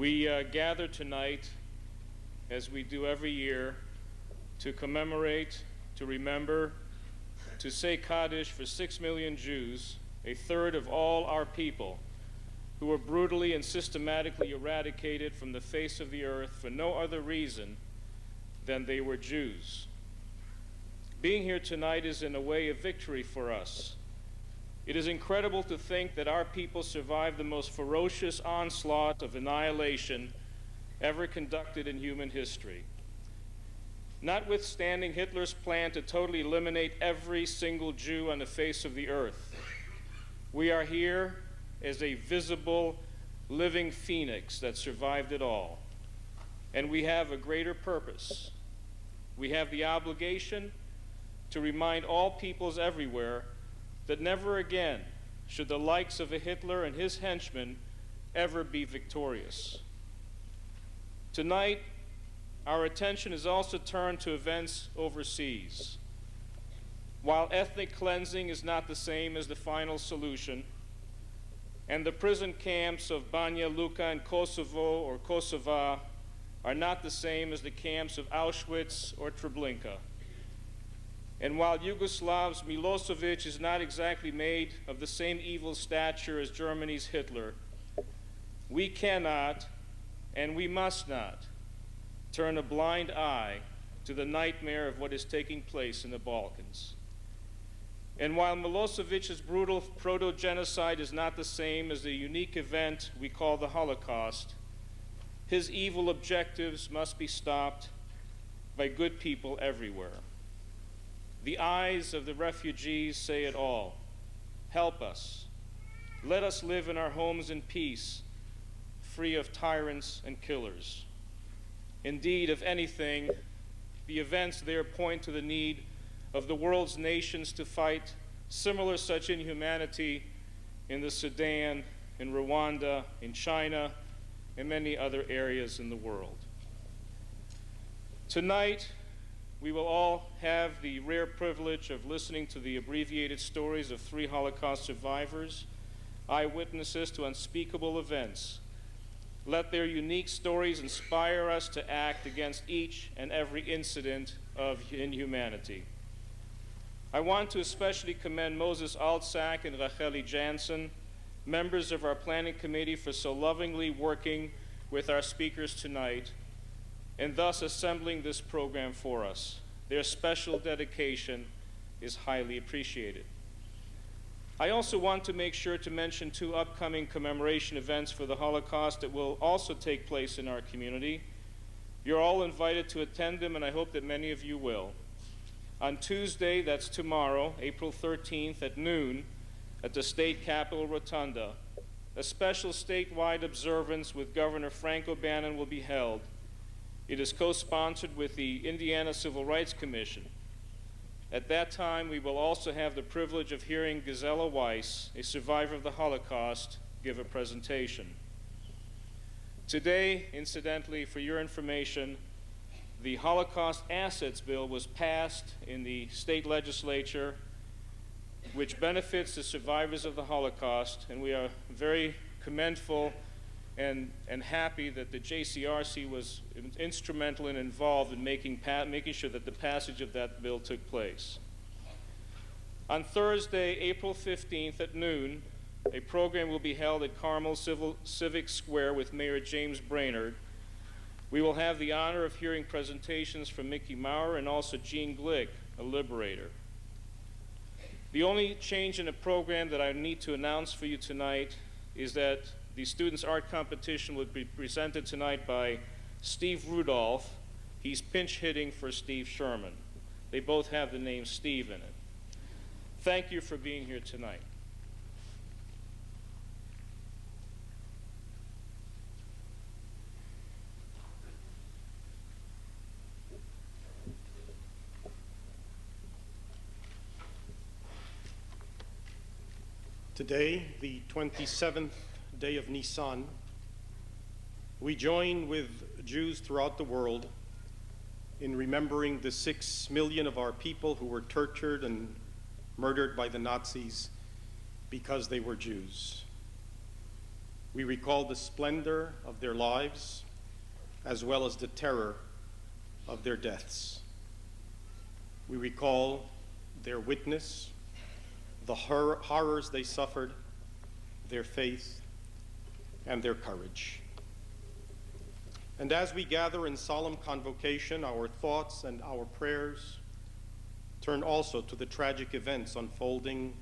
We gather tonight, as we do every year, to commemorate, to remember, to say Kaddish for 6 million Jews, a third of all our people, who were brutally and systematically eradicated from the face of the earth for no other reason than they were Jews. Being here tonight is in a way a victory for us. It is incredible to think that our people survived the most ferocious onslaught of annihilation ever conducted in human history. Notwithstanding Hitler's plan to totally eliminate every single Jew on the face of the earth, we are here as a visible, living phoenix that survived it all. And we have a greater purpose. We have the obligation to remind all peoples everywhere that never again should the likes of a Hitler and his henchmen ever be victorious. Tonight, our attention is also turned to events overseas. While ethnic cleansing is not the same as the final solution, and the prison camps of Banja Luka and Kosovo or Kosova are not the same as the camps of Auschwitz or Treblinka, and while Yugoslav's Milosevic is not exactly made of the same evil stature as Germany's Hitler, we cannot and we must not turn a blind eye to the nightmare of what is taking place in the Balkans. And while Milosevic's brutal proto-genocide is not the same as the unique event we call the Holocaust, his evil objectives must be stopped by good people everywhere. The eyes of the refugees say it all. Help us. Let us live in our homes in peace, free of tyrants and killers. Indeed, if anything, the events there point to the need of the world's nations to fight similar such inhumanity in the Sudan, in Rwanda, in China, and many other areas in the world. Tonight, we will all have the rare privilege of listening to the abbreviated stories of 3 Holocaust survivors, eyewitnesses to unspeakable events. Let their unique stories inspire us to act against each and every incident of inhumanity. I want to especially commend Moses Altsack and Racheli Jansen, members of our planning committee, for so lovingly working with our speakers tonight and thus assembling this program for us. Their special dedication is highly appreciated. I also want to make sure to mention 2 upcoming commemoration events for the Holocaust that will also take place in our community. You're all invited to attend them, and I hope that many of you will. On Tuesday, that's tomorrow, April 13th at noon, at the State Capitol Rotunda, a special statewide observance with Governor Frank O'Bannon will be held. It is co-sponsored with the Indiana Civil Rights Commission. At that time, we will also have the privilege of hearing Gisela Weiss, a survivor of the Holocaust, give a presentation. Today, incidentally, for your information, the Holocaust Assets Bill was passed in the state legislature, which benefits the survivors of the Holocaust, and we are very commendful and happy that the JCRC was instrumental and involved in making sure that the passage of that bill took place. On Thursday, April 15th at noon, a program will be held at Carmel Civic Square with Mayor James Brainerd. We will have the honor of hearing presentations from Mickey Maurer and also Jean Glick, a liberator. The only change in the program that I need to announce for you tonight is that the students' art competition will be presented tonight by Steve Rudolph. He's pinch hitting for Steve Sherman. They both have the name Steve in it. Thank you for being here tonight. Today, the 27th day of Nisan, we join with Jews throughout the world in remembering the 6 million of our people who were tortured and murdered by the Nazis because they were Jews. We recall the splendor of their lives as well as the terror of their deaths. We recall their witness, the horrors they suffered, their faith, and their courage. And as we gather in solemn convocation, our thoughts and our prayers turn also to the tragic events unfolding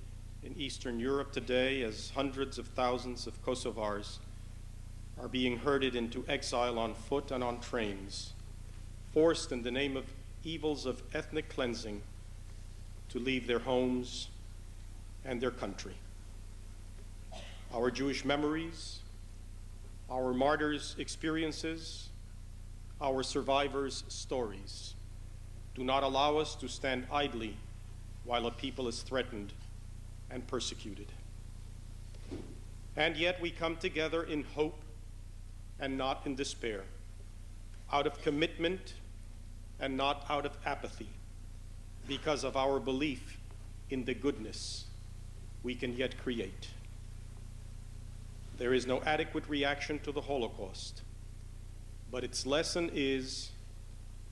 in Eastern Europe today as hundreds of thousands of Kosovars are being herded into exile on foot and on trains, forced in the name of evils of ethnic cleansing to leave their homes and their country. Our Jewish memories, our martyrs' experiences, our survivors' stories do not allow us to stand idly while a people is threatened and persecuted. And yet we come together in hope and not in despair, out of commitment and not out of apathy, because of our belief in the goodness we can yet create. There is no adequate reaction to the Holocaust, but its lesson is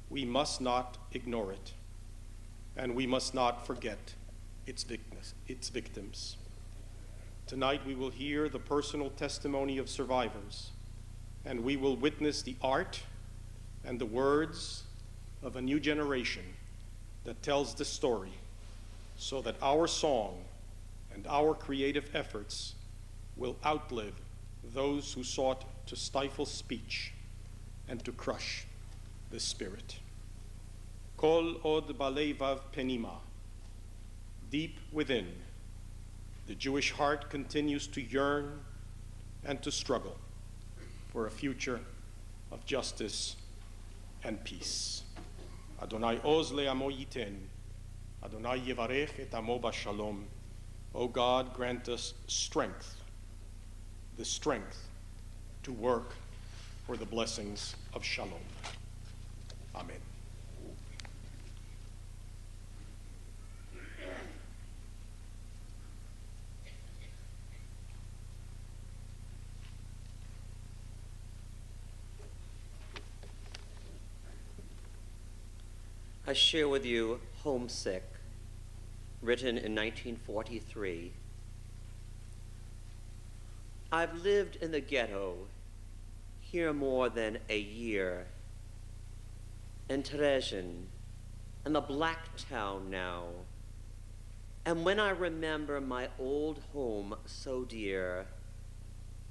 we must not ignore it, and we must not forget its victims. Tonight we will hear the personal testimony of survivors, and we will witness the art and the words of a new generation that tells the story so that our song and our creative efforts will outlive those who sought to stifle speech and to crush the spirit. Kol od balevav penima. Deep within, the Jewish heart continues to yearn and to struggle for a future of justice and peace. Adonai oz le'amo yiten, Adonai yevarech et amo b'shalom. O God, grant us strength, the strength to work for the blessings of shalom. Amen. I share with you Homesick, written in 1943. I've lived in the ghetto here more than a year, in Terezin, in the Black Town now. And when I remember my old home so dear,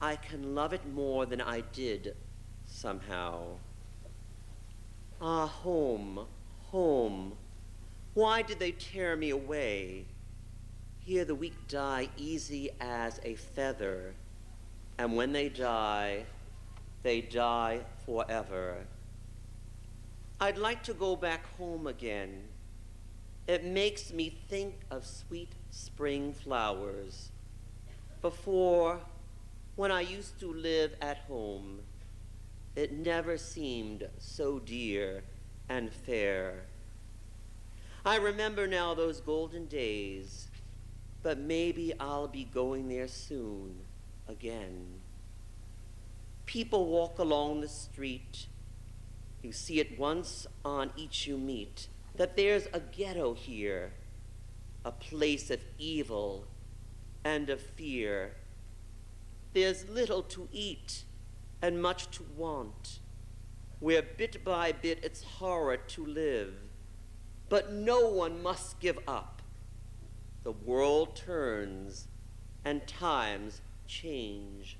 I can love it more than I did somehow. Ah, home, home, why did they tear me away? Here the weak die easy as a feather, and when they die forever. I'd like to go back home again. It makes me think of sweet spring flowers. Before, when I used to live at home, it never seemed so dear and fair. I remember now those golden days, but maybe I'll be going there soon again. People walk along the street. You see it once on each you meet, that there's a ghetto here, a place of evil and of fear. There's little to eat and much to want, where bit by bit it's horror to live. But no one must give up. The world turns and times change.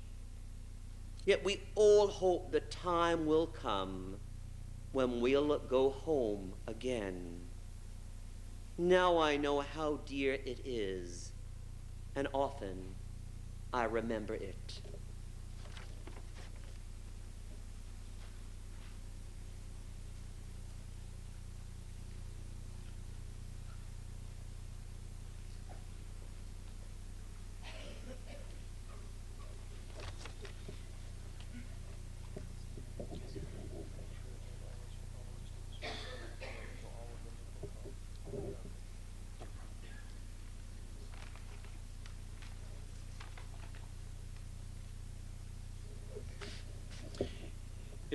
Yet we all hope the time will come when we'll go home again. Now I know how dear it is, and often I remember it.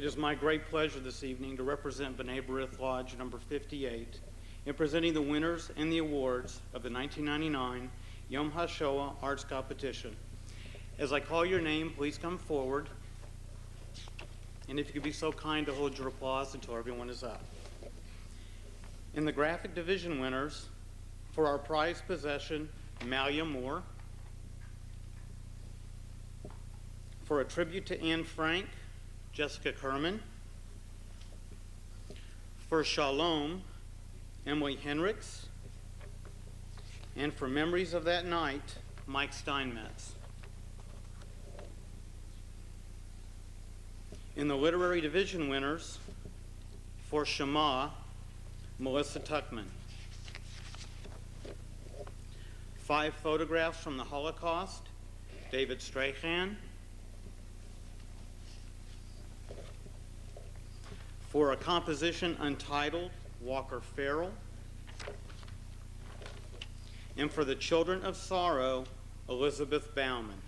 It is my great pleasure this evening to represent B'nai B'rith Lodge number 58 in presenting the winners and the awards of the 1999 Yom HaShoah Arts Competition. As I call your name, please come forward. And if you could be so kind to hold your applause until everyone is up. In the graphic division winners, for our prized possession, Malia Moore. For a tribute to Anne Frank, Jessica Kerman. For Shalom, Emily Henricks. And for Memories of That Night, Mike Steinmetz. In the literary division winners, for Shema, Melissa Tuckman. 5 photographs from the Holocaust, David Strahan. For a composition untitled, Walker Farrell. And for the Children of Sorrow, Elizabeth Bauman.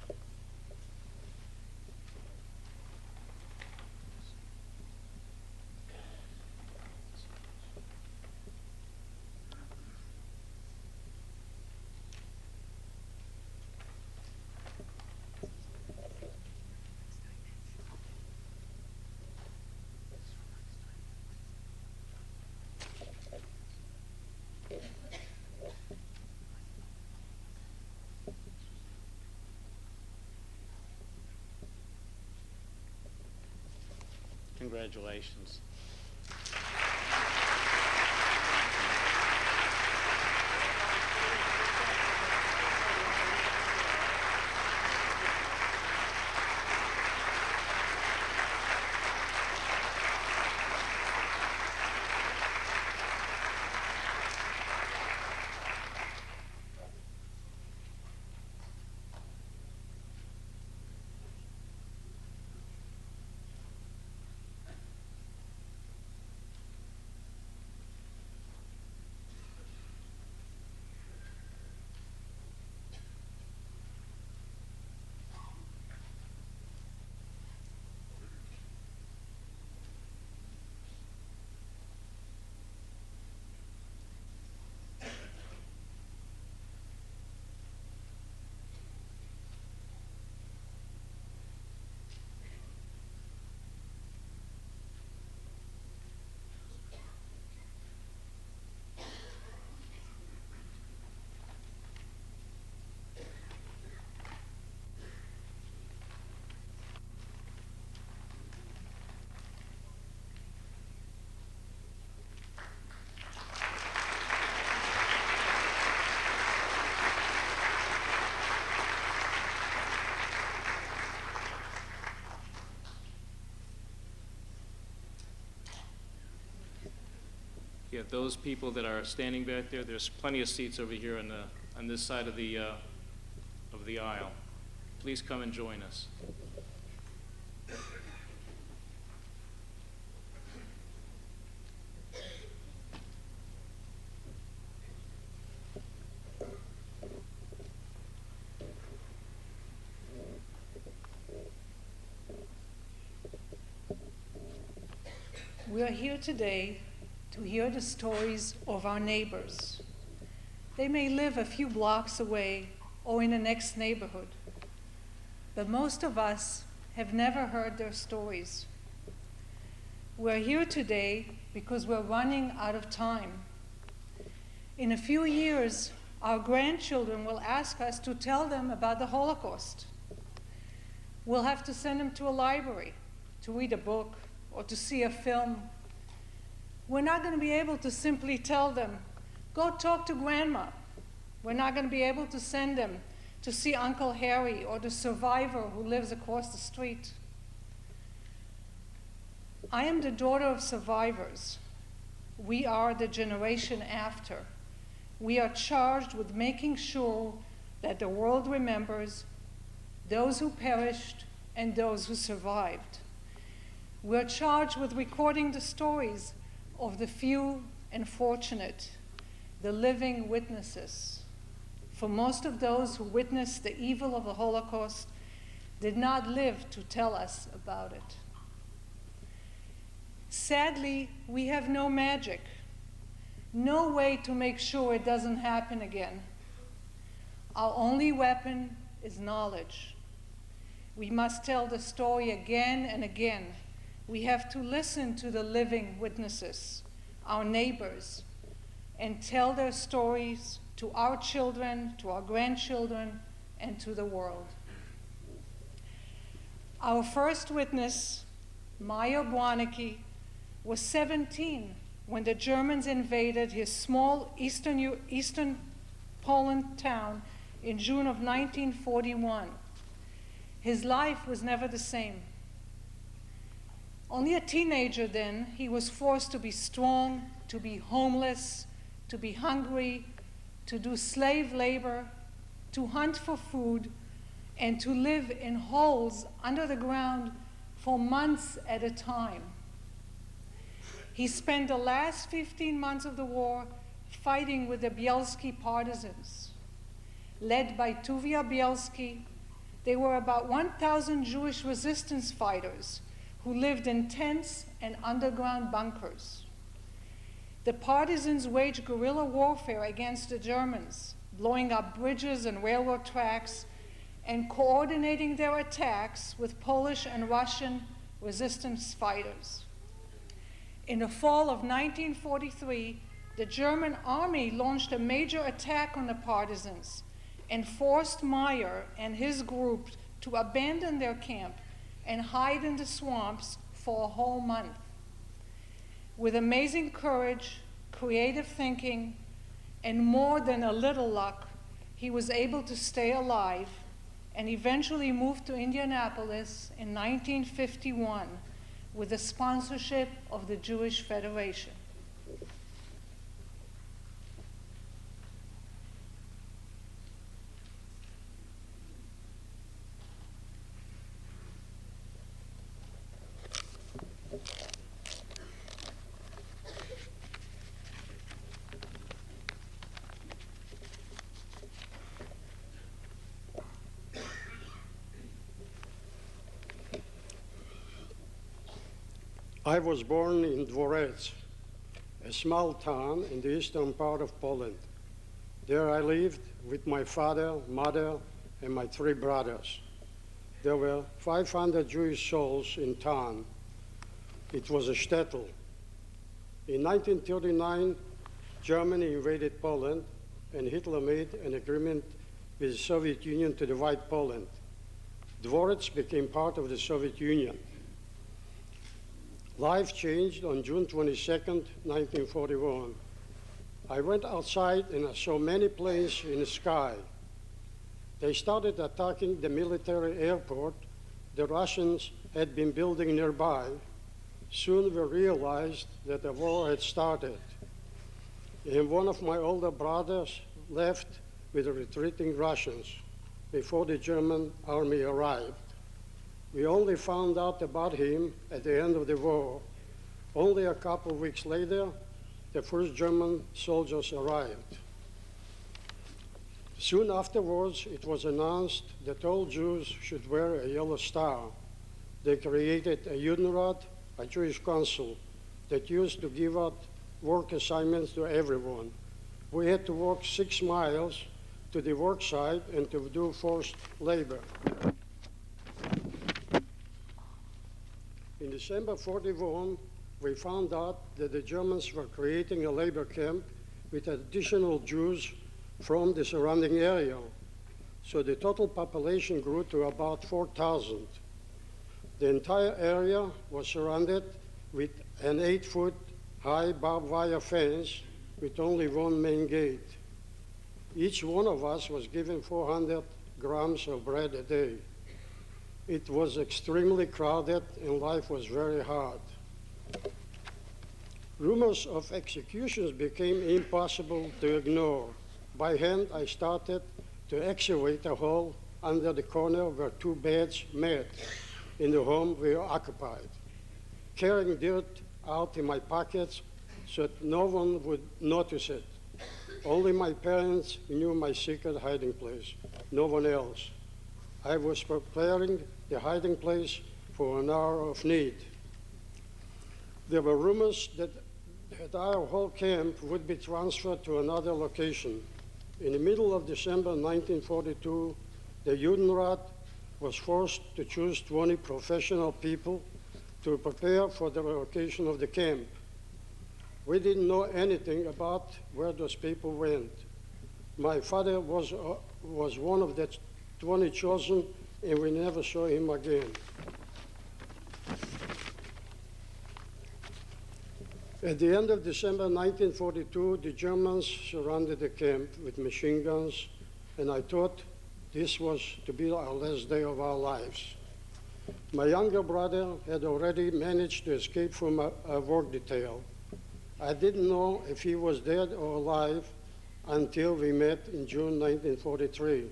Congratulations. You have those people that are standing back there. There's plenty of seats over here on this side of the aisle. Please come and join us. We are here today to hear the stories of our neighbors. They may live a few blocks away or in the next neighborhood, but most of us have never heard their stories. We're here today because we're running out of time. In a few years, our grandchildren will ask us to tell them about the Holocaust. We'll have to send them to a library to read a book or to see a film. We're not going to be able to simply tell them, go talk to grandma. We're not going to be able to send them to see Uncle Harry or the survivor who lives across the street. I am the daughter of survivors. We are the generation after. We are charged with making sure that the world remembers those who perished and those who survived. We're charged with recording the stories of the few and fortunate, the living witnesses. For most of those who witnessed the evil of the Holocaust did not live to tell us about it. Sadly, we have no magic, no way to make sure it doesn't happen again. Our only weapon is knowledge. We must tell the story again and again. We have to listen to the living witnesses, our neighbors, and tell their stories to our children, to our grandchildren, and to the world. Our first witness, Meyer Bwanicki, was 17 when the Germans invaded his small eastern Poland town in June of 1941. His life was never the same. Only a teenager then, he was forced to be strong, to be homeless, to be hungry, to do slave labor, to hunt for food, and to live in holes under the ground for months at a time. He spent the last 15 months of the war fighting with the Bielski partisans. Led by Tuvia Bielski, they were about 1,000 Jewish resistance fighters who lived in tents and underground bunkers. The partisans waged guerrilla warfare against the Germans, blowing up bridges and railroad tracks and coordinating their attacks with Polish and Russian resistance fighters. In the fall of 1943, the German army launched a major attack on the partisans and forced Meyer and his group to abandon their camp and hide in the swamps for a whole month. With amazing courage, creative thinking, and more than a little luck, he was able to stay alive and eventually moved to Indianapolis in 1951 with the sponsorship of the Jewish Federation. I was born in Dvorec, a small town in the eastern part of Poland. There I lived with my father, mother, and my 3 brothers. There were 500 Jewish souls in town. It was a shtetl. In 1939, Germany invaded Poland, and Hitler made an agreement with the Soviet Union to divide Poland. Dvorec became part of the Soviet Union. Life changed on June 22nd, 1941. I went outside and I saw many planes in the sky. They started attacking the military airport the Russians had been building nearby. Soon we realized that the war had started. And one of my older brothers left with the retreating Russians before the German army arrived. We only found out about him at the end of the war. Only a couple of weeks later, the first German soldiers arrived. Soon afterwards, it was announced that all Jews should wear a yellow star. They created a Judenrat, a Jewish council, that used to give out work assignments to everyone. We had to walk 6 miles to the work site and to do forced labor. In December 41, we found out that the Germans were creating a labor camp with additional Jews from the surrounding area. So the total population grew to about 4,000. The entire area was surrounded with an 8-foot high barbed wire fence with only one main gate. Each one of us was given 400 grams of bread a day. It was extremely crowded and life was very hard. Rumors of executions became impossible to ignore. By hand, I started to excavate a hole under the corner where 2 beds met in the home we occupied, carrying dirt out in my pockets so that no one would notice it. Only my parents knew my secret hiding place, no one else. I was preparing the hiding place for an hour of need. There were rumors that our whole camp would be transferred to another location. In the middle of December 1942, the Judenrat was forced to choose 20 professional people to prepare for the relocation of the camp. We didn't know anything about where those people went. My father was one of the 20 chosen, and we never saw him again. At the end of December 1942, the Germans surrounded the camp with machine guns, and I thought this was to be our last day of our lives. My younger brother had already managed to escape from a work detail. I didn't know if he was dead or alive until we met in June 1943.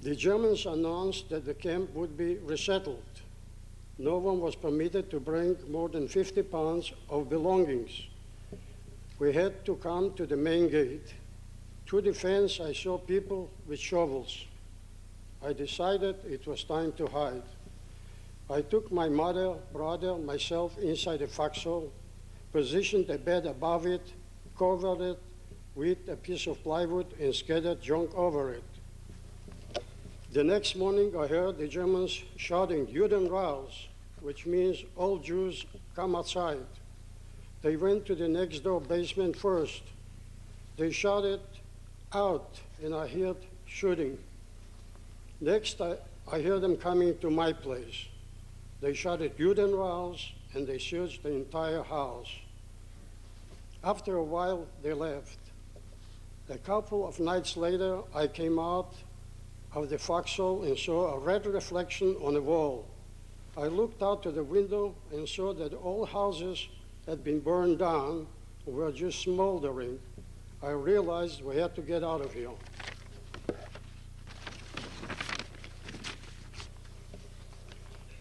The Germans announced that the camp would be resettled. No one was permitted to bring more than 50 pounds of belongings. We had to come to the main gate. Through the fence, I saw people with shovels. I decided it was time to hide. I took my mother, brother, myself inside the foxhole, positioned a bed above it, covered it with a piece of plywood, and scattered junk over it. The next morning, I heard the Germans shouting, "Juden raus," which means all Jews come outside. They went to the next door basement first. They shouted out, and I heard shooting. Next, I heard them coming to my place. They shouted, "Juden raus," and they searched the entire house. After a while, they left. A couple of nights later, I came out of the foxhole and saw a red reflection on the wall. I looked out to the window and saw that all houses had been burned down or were just smoldering. I realized we had to get out of here.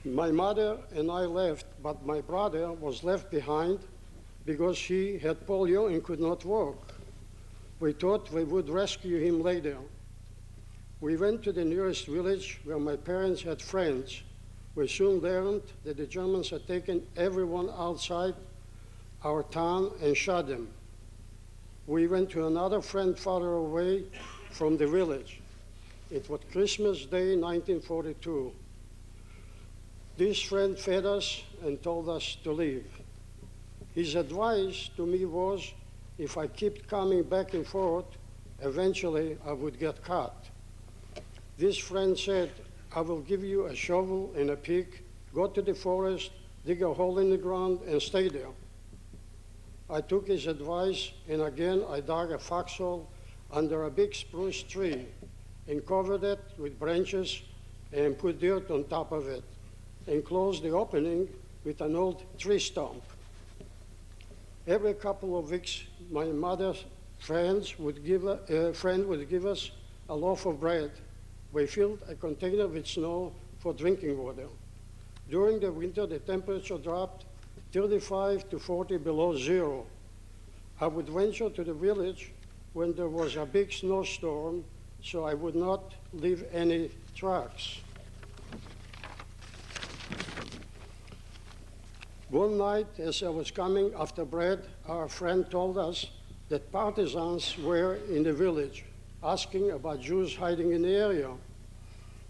My mother and I left, but my brother was left behind because he had polio and could not walk. We thought we would rescue him later. We went to the nearest village where my parents had friends. We soon learned that the Germans had taken everyone outside our town and shot them. We went to another friend farther away from the village. It was Christmas Day, 1942. This friend fed us and told us to leave. His advice to me was, if I kept coming back and forth, eventually I would get caught. This friend said, "I will give you a shovel and a pick, go to the forest, dig a hole in the ground, and stay there." I took his advice, and again I dug a foxhole under a big spruce tree and covered it with branches and put dirt on top of it and closed the opening with an old tree stump. Every couple of weeks, my mother's friend would give us a loaf of bread. We filled a container with snow for drinking water. During the winter, the temperature dropped 35 to 40 below zero. I would venture to the village when there was a big snowstorm, so I would not leave any tracks. One night, as I was coming after bread, our friend told us that partisans were in the village, asking about Jews hiding in the area.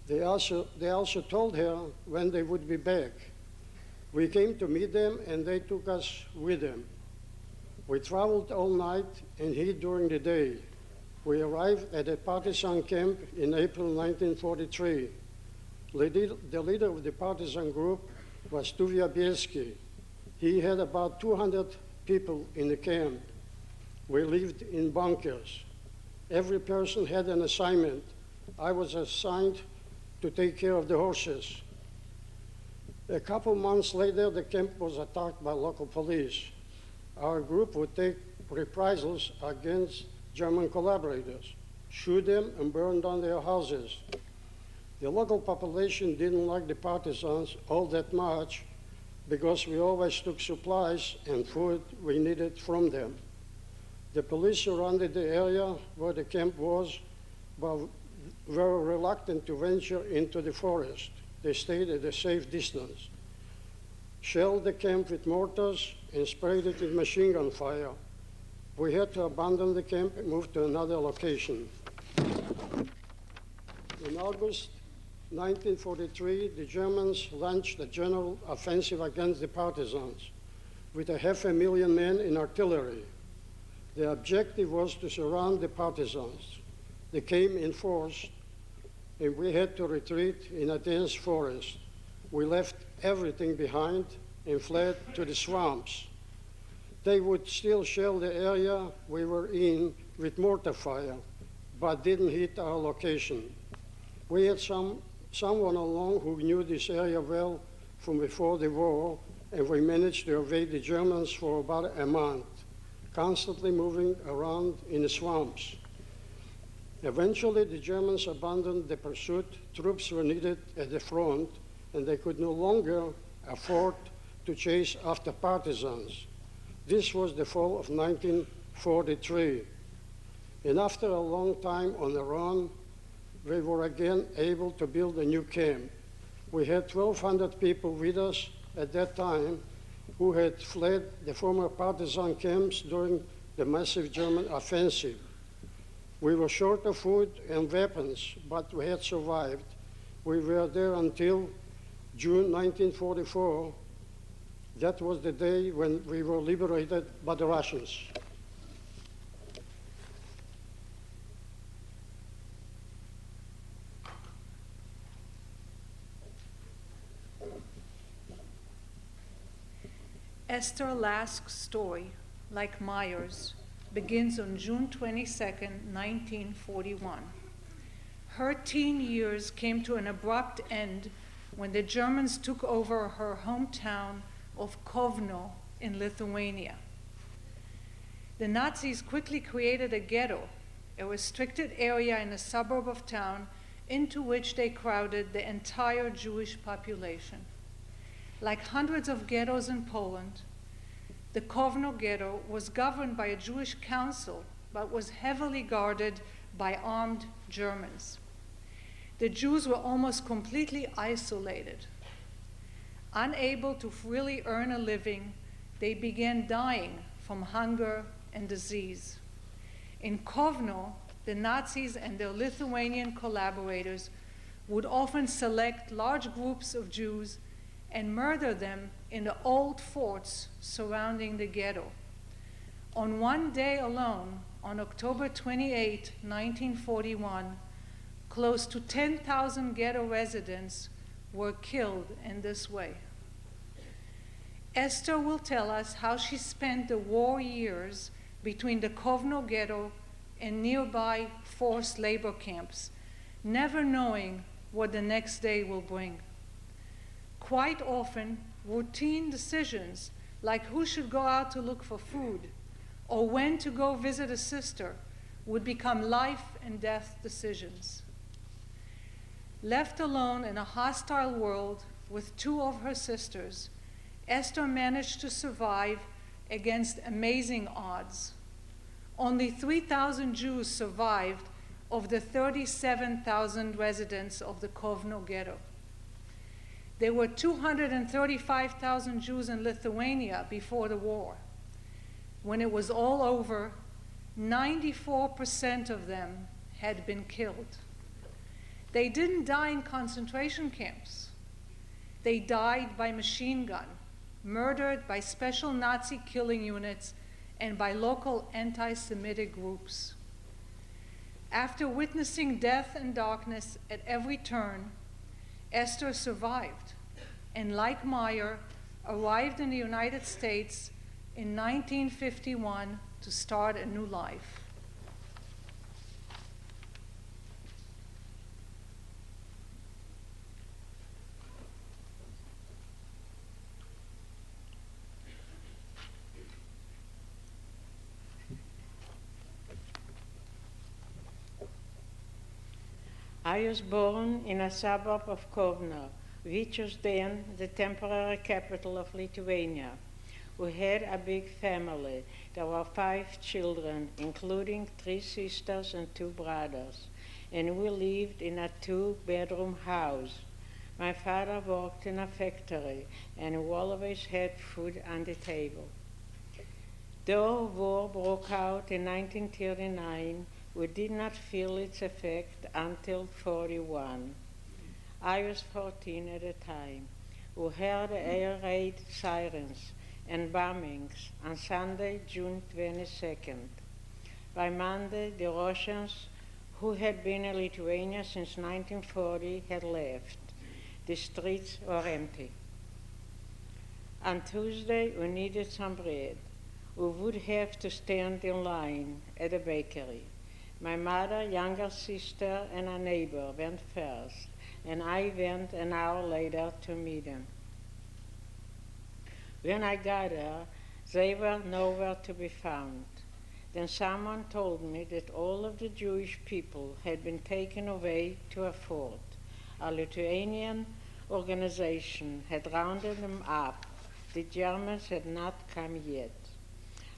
They also told her when they would be back. We came to meet them, and they took us with them. We traveled all night and hid during the day. We arrived at a partisan camp in April 1943. The leader of the partisan group was Tuvia Bielski. He had about 200 people in the camp. We lived in bunkers. Every person had an assignment. I was assigned to take care of the horses. A couple months later, the camp was attacked by local police. Our group would take reprisals against German collaborators, shoot them, and burn down their houses. The local population didn't like the partisans all that much because we always took supplies and food we needed from them. The police surrounded the area where the camp was, but were reluctant to venture into the forest. They stayed at a safe distance. shelled the camp with mortars, and sprayed it with machine gun fire. We had to abandon the camp and move to another location. In August 1943, the Germans launched a general offensive against the partisans with 500,000 men in artillery. The objective was to surround the partisans. They came in force, and we had to retreat in a dense forest. We left everything behind and fled to the swamps. They would still shell the area we were in with mortar fire, but didn't hit our location. We had someone along who knew this area well from before the war, and we managed to evade the Germans for about a month, constantly moving around in the swamps. Eventually, the Germans abandoned the pursuit. Troops were needed at the front, and they could no longer afford to chase after partisans. This was the fall of 1943. And after a long time on the run, we were again able to build a new camp. We had 1,200 people with us at that time who had fled the former partisan camps during the massive German offensive. We were short of food and weapons, but we had survived. We were there until June 1944. That was the day when we were liberated by the Russians. Esther Lask's story, like Meyer's, begins on June 22, 1941. Her teen years came to an abrupt end when the Germans took over her hometown of Kovno in Lithuania. The Nazis quickly created a ghetto, a restricted area in a suburb of town into which they crowded the entire Jewish population. Like hundreds of ghettos in Poland, the Kovno ghetto was governed by a Jewish council, but was heavily guarded by armed Germans. The Jews were almost completely isolated. Unable to freely earn a living, they began dying from hunger and disease. In Kovno, the Nazis and their Lithuanian collaborators would often select large groups of Jews and murder them in the old forts surrounding the ghetto. On one day alone, on October 28, 1941, close to 10,000 ghetto residents were killed in this way. Esther will tell us how she spent the war years between the Kovno ghetto and nearby forced labor camps, never knowing what the next day will bring. Quite often, routine decisions like who should go out to look for food or when to go visit a sister would become life and death decisions. Left alone in a hostile world with two of her sisters, Esther managed to survive against amazing odds. Only 3,000 Jews survived of the 37,000 residents of the Kovno ghetto. There were 235,000 Jews in Lithuania before the war. When it was all over, 94% of them had been killed. They didn't die in concentration camps. They died by machine gun, murdered by special Nazi killing units and by local anti-Semitic groups. After witnessing death and darkness at every turn, Esther survived, and like Meyer, arrived in the United States in 1951 to start a new life. I was born in a suburb of Kovno, which was then the temporary capital of Lithuania. We had a big family. There were 5 children, including 3 sisters and 2 brothers, and we lived in a 2-bedroom house. My father worked in a factory and we always had food on the table. Though war broke out in 1939, we did not feel its effect until 41. I was 14 at the time. We heard air raid sirens and bombings on Sunday, June 22nd. By Monday, the Russians, who had been in Lithuania since 1940, had left. The streets were empty. On Tuesday, we needed some bread. We would have to stand in line at a bakery. My mother, younger sister, and a neighbor went first, and I went an hour later to meet them. When I got there, they were nowhere to be found. Then someone told me that all of the Jewish people had been taken away to a fort. A Lithuanian organization had rounded them up. The Germans had not come yet.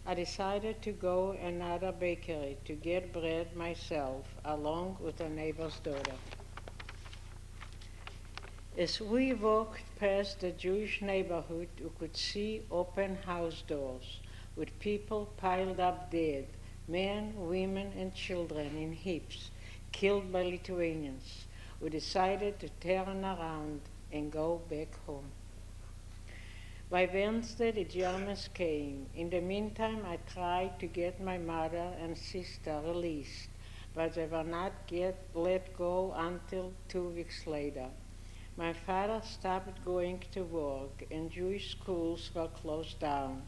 I decided to go another bakery to get bread myself, along with a neighbor's daughter. As we walked past the Jewish neighborhood, we could see open house doors with people piled up dead, men, women, and children in heaps, killed by Lithuanians. We decided to turn around and go back home. By Wednesday, the Germans came. In the meantime, I tried to get my mother and sister released, but they were not let go until 2 weeks later. My father stopped going to work, and Jewish schools were closed down.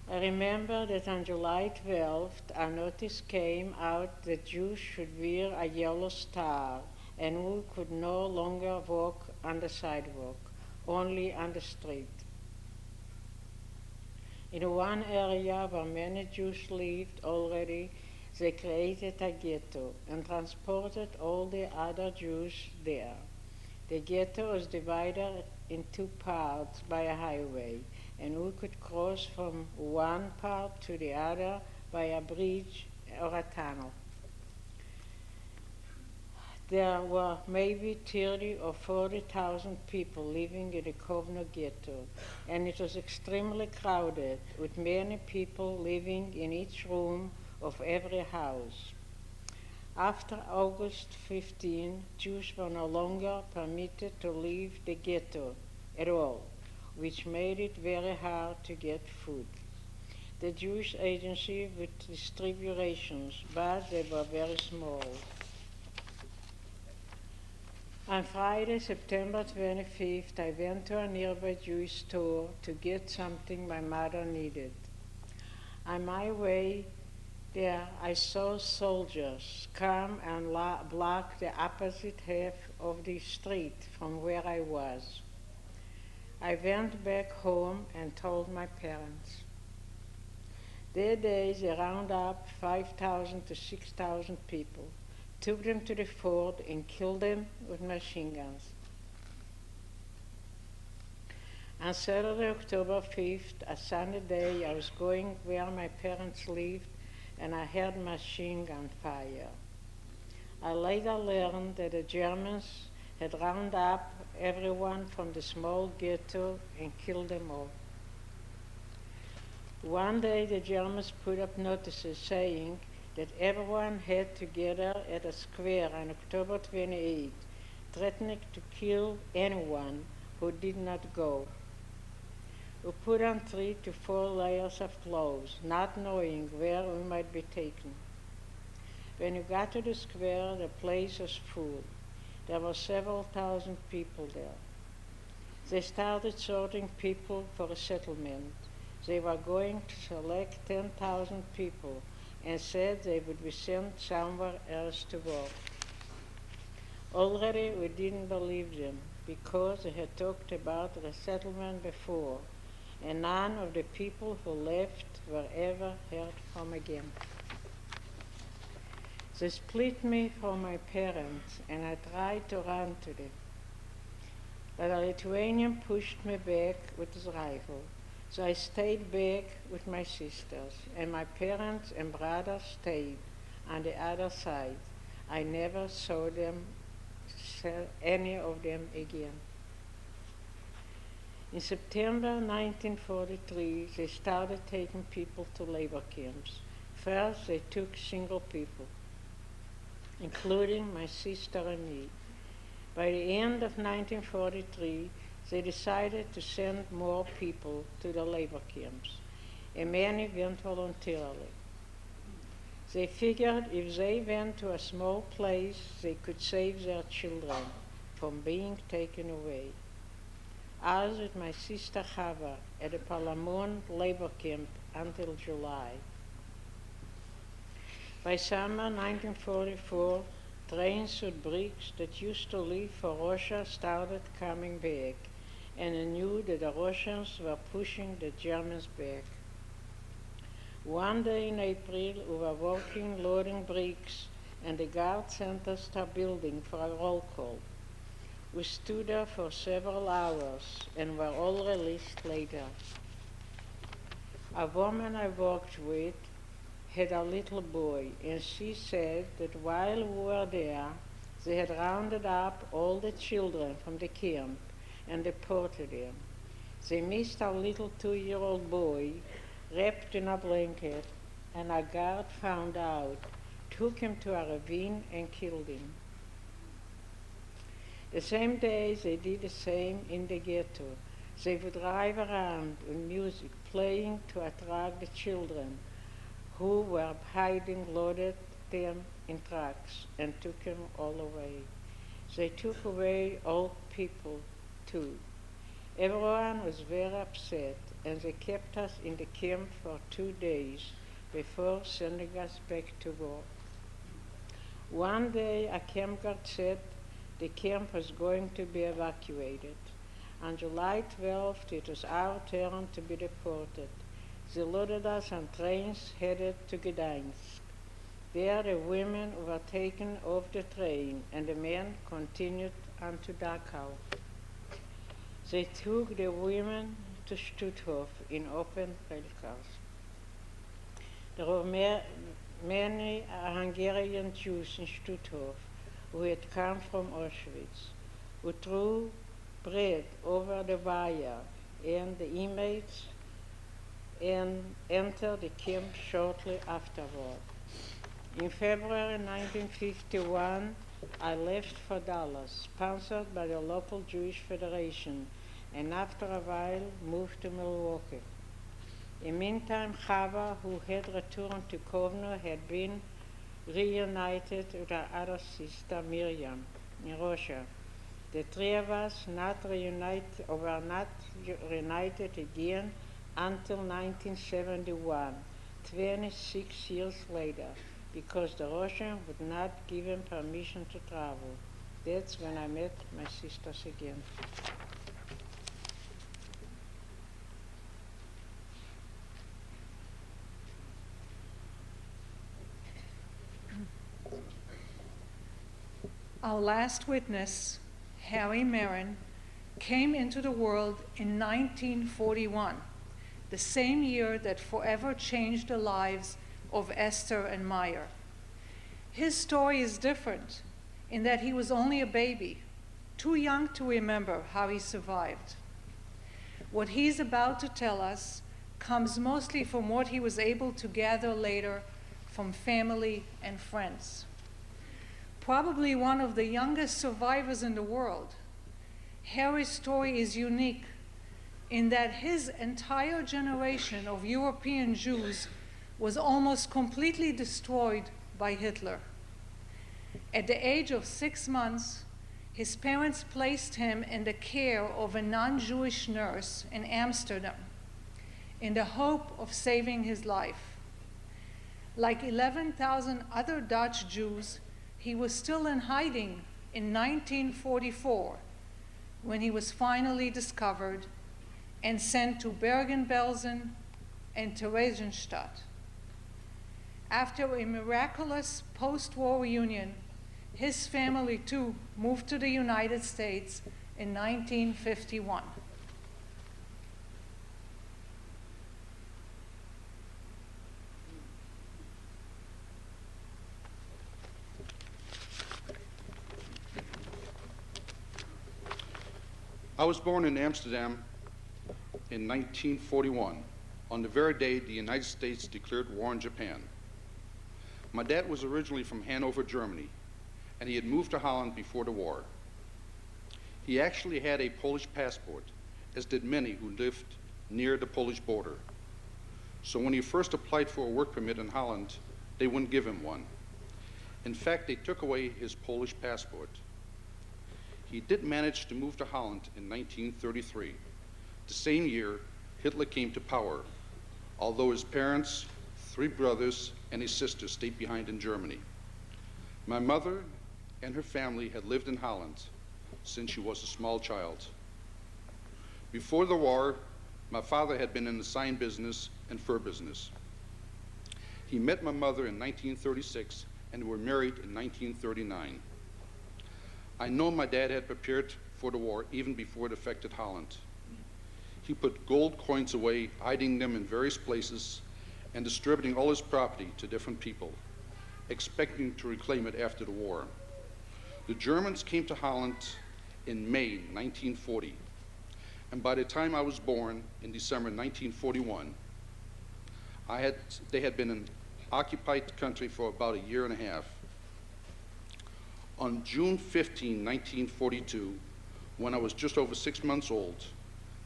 I remember that on July 12th, a notice came out that Jews should wear a yellow star, and we could no longer walk on the sidewalk, only on the street. In one area where many Jews lived already, they created a ghetto and transported all the other Jews there. The ghetto was divided in 2 parts by a highway, and we could cross from one part to the other by a bridge or a tunnel. There were maybe 30 or 40,000 people living in the Kovno ghetto, and it was extremely crowded, with many people living in each room of every house. After August 15, Jews were no longer permitted to leave the ghetto at all, which made it very hard to get food. The Jewish agency would distribute rations, but they were very small. On Friday, September 25th, I went to a nearby Jewish store to get something my mother needed. On my way there, I saw soldiers come and block the opposite half of the street from where I was. I went back home and told my parents. That day, they round up 5,000 to 6,000 people, took them to the fort and killed them with machine guns. On Saturday, October 5th, a sunny day, I was going where my parents lived, and I heard machine gun fire. I later learned that the Germans had rounded up everyone from the small ghetto and killed them all. One day, the Germans put up notices saying that everyone had to gather at a square on October 28, threatening to kill anyone who did not go. We put on 3 to 4 layers of clothes, not knowing where we might be taken. When we got to the square, the place was full. There were several thousand people there. They started sorting people for a settlement. They were going to select 10,000 people and said they would be sent somewhere else to work. Already we didn't believe them because they had talked about resettlement before, and none of the people who left were ever heard from again. They split me from my parents, and I tried to run to them. But a Lithuanian pushed me back with his rifle. So I stayed back with my sisters, and my parents and brothers stayed on the other side. I never saw them any of them again. In September 1943, they started taking people to labor camps. First, they took single people, including my sister and me. By the end of 1943, they decided to send more people to the labor camps, and many went voluntarily. They figured if they went to a small place, they could save their children from being taken away. I was with my sister Chava at the Palamon labor camp until July. By summer 1944, trains with bricks that used to leave for Russia started coming back, and I knew that the Russians were pushing the Germans back. One day in April, we were walking loading bricks, and the guard sent us to a building for a roll call. We stood there for several hours and were all released later. A woman I worked with had a little boy, and she said that while we were there, they had rounded up all the children from the camp and deported them. They missed a little 2-year-old boy wrapped in a blanket, and a guard found out, took him to a ravine and killed him. The same day, they did the same in the ghetto. They would drive around with music playing to attract the children who were hiding, loaded them in trucks, and took them all away. They took away old people, too. Everyone was very upset, and they kept us in the camp for 2 days before sending us back to war. One day, a camp guard said the camp was going to be evacuated. On July 12th, it was our turn to be deported. They loaded us on trains headed to Gdansk. There, the women were taken off the train, and the men continued on to Dachau. They took the women to Stutthof in open rail cars. There were many Hungarian Jews in Stutthof who had come from Auschwitz, who threw bread over the wire, and the inmates entered the camp shortly afterward. In February 1951, I left for Dallas, sponsored by the local Jewish Federation, and after a while moved to Milwaukee. In the meantime, Chava, who had returned to Kovno, had been reunited with her other sister, Miriam, in Russia. The three of us were not reunited again until 1971, 26 years later, because the Russians would not give him permission to travel. That's when I met my sisters again. Our last witness, Harry Marin, came into the world in 1941, the same year that forever changed the lives of Esther and Meyer. His story is different in that he was only a baby, too young to remember how he survived. What he's about to tell us comes mostly from what he was able to gather later from family and friends. Probably one of the youngest survivors in the world, Harry's story is unique in that his entire generation of European Jews was almost completely destroyed by Hitler. At the age of 6 months, his parents placed him in the care of a non-Jewish nurse in Amsterdam in the hope of saving his life. Like 11,000 other Dutch Jews, he was still in hiding in 1944 when he was finally discovered and sent to Bergen-Belsen and Theresienstadt. After a miraculous post-war reunion, his family too moved to the United States in 1951. I was born in Amsterdam in 1941, on the very day the United States declared war on Japan. My dad was originally from Hanover, Germany, and he had moved to Holland before the war. He actually had a Polish passport, as did many who lived near the Polish border. So when he first applied for a work permit in Holland, they wouldn't give him one. In fact, they took away his Polish passport. He did manage to move to Holland in 1933, the same year Hitler came to power, although his parents, 3 brothers, and his sister stayed behind in Germany. My mother and her family had lived in Holland since she was a small child. Before the war, my father had been in the sign business and fur business. He met my mother in 1936 and were married in 1939. I know my dad had prepared for the war even before it affected Holland. He put gold coins away, hiding them in various places, and distributing all his property to different people, expecting to reclaim it after the war. The Germans came to Holland in May 1940, and by the time I was born in December 1941, they had been an occupied country for about a year and a half. On June 15, 1942, when I was just over 6 months old,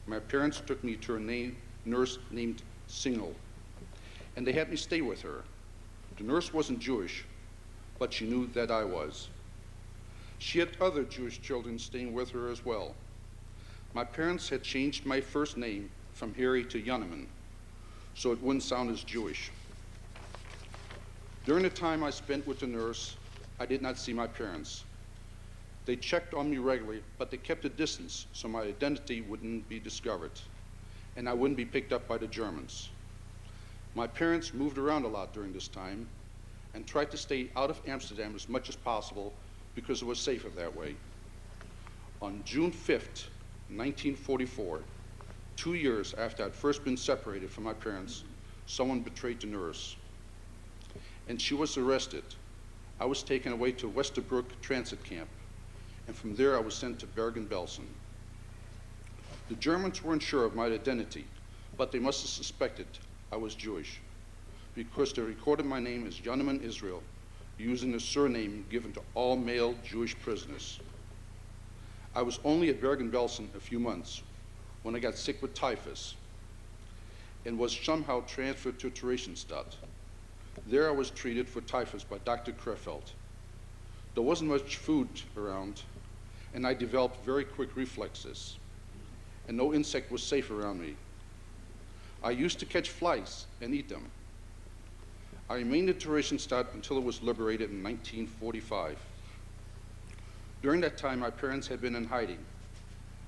my parents took me to a nurse named Single, and they had me stay with her. The nurse wasn't Jewish, but she knew that I was. She had other Jewish children staying with her as well. My parents had changed my first name from Harry to Yoneman, so it wouldn't sound as Jewish. During the time I spent with the nurse, I did not see my parents. They checked on me regularly, but they kept a distance so my identity wouldn't be discovered, and I wouldn't be picked up by the Germans. My parents moved around a lot during this time and tried to stay out of Amsterdam as much as possible because it was safer that way. On June 5th, 1944, 2 years after I'd first been separated from my parents, someone betrayed the nurse, and she was arrested. I was taken away to Westerbroek transit camp, and from there I was sent to Bergen-Belsen. The Germans weren't sure of my identity, but they must have suspected I was Jewish, because they recorded my name as Yoneman Israel, using the surname given to all male Jewish prisoners. I was only at Bergen-Belsen a few months when I got sick with typhus and was somehow transferred to Theresienstadt. There I was treated for typhus by Dr. Krefeld. There wasn't much food around, and I developed very quick reflexes, and no insect was safe around me. I used to catch flies and eat them. I remained in Theresienstadt until it was liberated in 1945. During that time, my parents had been in hiding.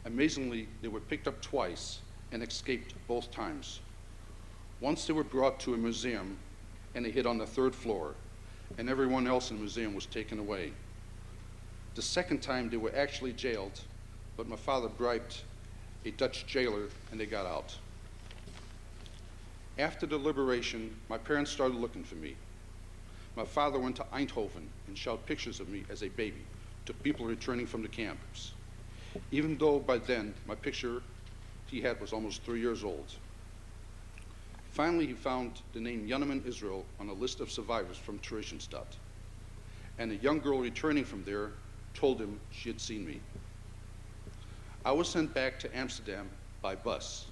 Amazingly, they were picked up twice and escaped both times. Once they were brought to a museum, and they hid on the 3rd floor, and everyone else in the museum was taken away. The second time, they were actually jailed, but my father bribed a Dutch jailer, and they got out. After the liberation, my parents started looking for me. My father went to Eindhoven and showed pictures of me as a baby to people returning from the camps, even though by then my picture he had was almost 3 years old. Finally, he found the name Yoneman Israel on a list of survivors from Theresienstadt, and a young girl returning from there told him she had seen me. I was sent back to Amsterdam by bus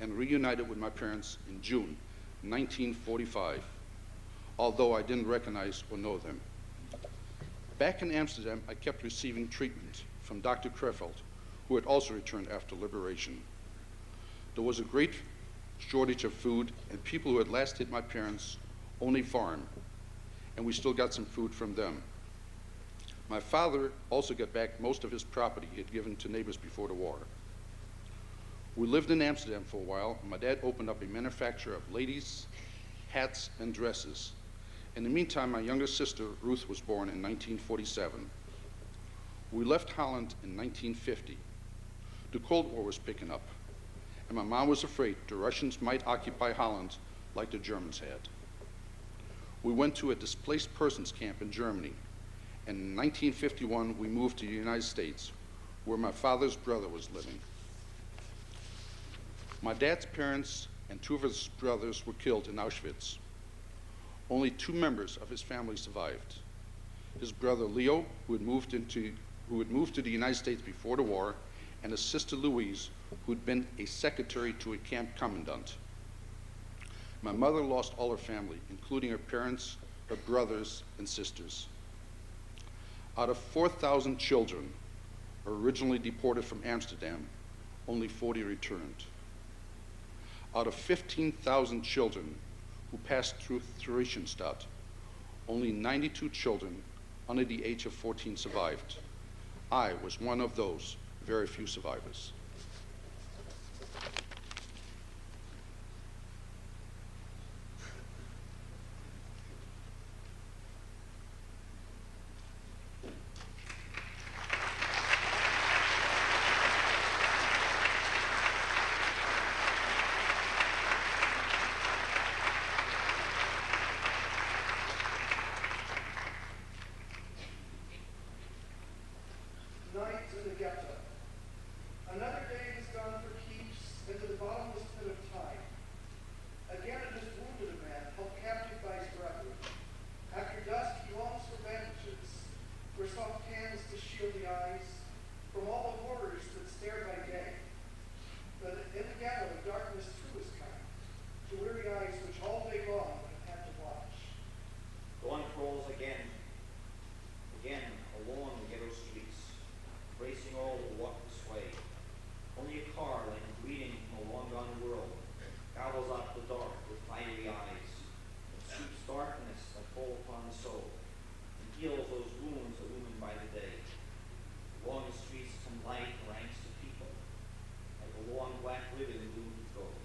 and reunited with my parents in June 1945, although I didn't recognize or know them. Back in Amsterdam, I kept receiving treatment from Dr. Krefeld, who had also returned after liberation. There was a great shortage of food, and people who had last hit my parents owned a farm, and we still got some food from them. My father also got back most of his property he had given to neighbors before the war. We lived in Amsterdam for a while, and my dad opened up a manufacturer of ladies' hats and dresses. In the meantime, my younger sister, Ruth, was born in 1947. We left Holland in 1950. The Cold War was picking up, and my mom was afraid the Russians might occupy Holland like the Germans had. We went to a displaced persons camp in Germany, and in 1951 we moved to the United States, where my father's brother was living. My dad's parents and two of his brothers were killed in Auschwitz. Only 2 members of his family survived. His brother Leo, who had moved to the United States before the war, and his sister Louise, who had been a secretary to a camp commandant. My mother lost all her family, including her parents, her brothers, and sisters. Out of 4,000 children originally deported from Amsterdam, only 40 returned. Out of 15,000 children who passed through Theresienstadt, only 92 children under the age of 14 survived. I was one of those very few survivors. Night in the ghetto. Another day has gone for keeps into the bottomless pit of time. Again it has wounded a man, held captive by his brethren. After dusk he longs for bandages, for soft hands to shield the eyes from all the horrors that stare by day. But in the ghetto darkness too is kind, to weary eyes which all day long have had to watch. Dawn crawls again along the ghetto streets, bracing all who walk this way. Only a car, like a greeting from a long-gone world, gobbles out the dark with fiery eyes, and sweeps darkness that fall upon the soul, and heals those wounds illumined by the day. Along the streets come light ranks of people, like a long black ribbon glued with gold.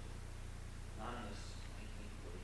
Anonymous, 1940.